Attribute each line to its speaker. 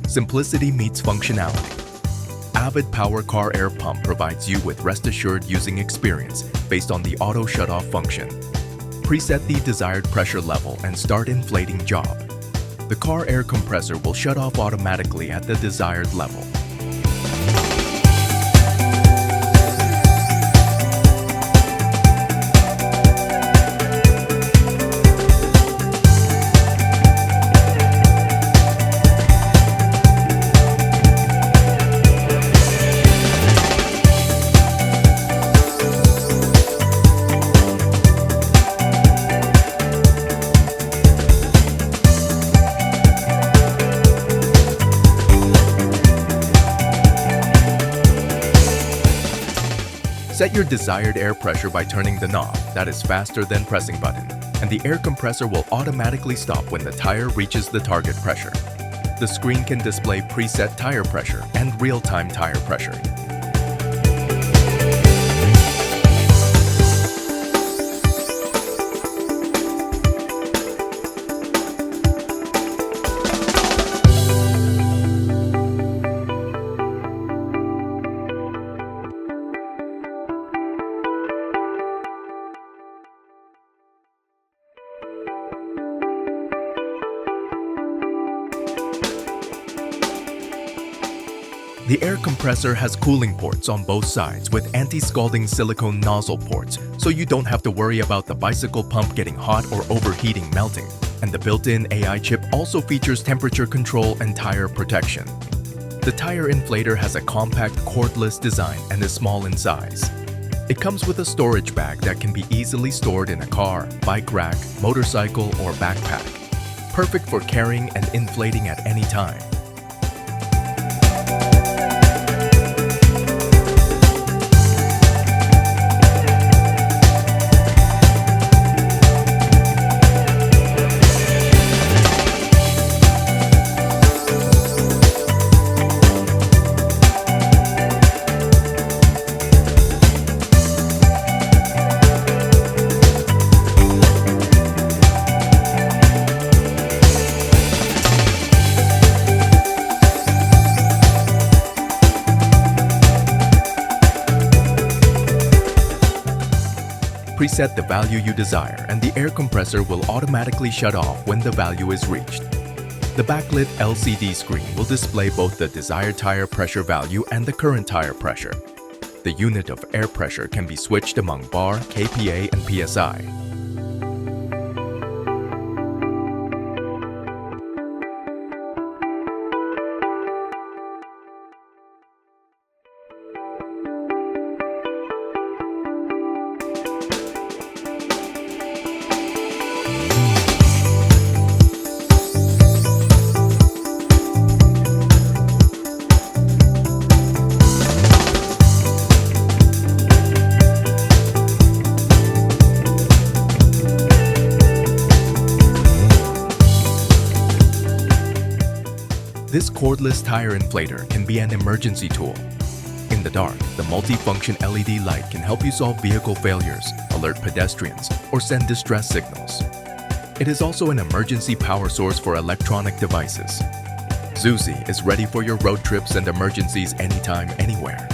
Speaker 1: Simplicity meets functionality. AVID Power Car Air Pump provides you with rest-assured using experience based on the auto shut-off function. Preset the desired pressure level and start inflating job. The car air compressor will shut off automatically at the desired level. Set your desired air pressure by turning the knob, that is faster than pressing button, and the air compressor will automatically stop when the tire reaches the target pressure. The screen can display preset tire pressure and real-time tire pressure. The air compressor has cooling ports on both sides with anti-scalding silicone nozzle ports, so you don't have to worry about the bicycle pump getting hot or overheating melting. And the built-in AI chip also features temperature control and tire protection. The tire inflator has a compact cordless design and is small in size. It comes with a storage bag that can be easily stored in a car, bike rack, motorcycle, or backpack. Perfect for carrying and inflating at any time. Preset the value you desire and the air compressor will automatically shut off when the value is reached. The backlit LCD screen will display both the desired tire pressure value and the current tire pressure. The unit of air pressure can be switched among bar, kPa, and PSI. This cordless tire inflator can be an emergency tool. In the dark, the multi-function LED light can help you solve vehicle failures, alert pedestrians, or send distress signals. It is also an emergency power source for electronic devices. Zuzi is ready for your road trips and emergencies anytime, anywhere.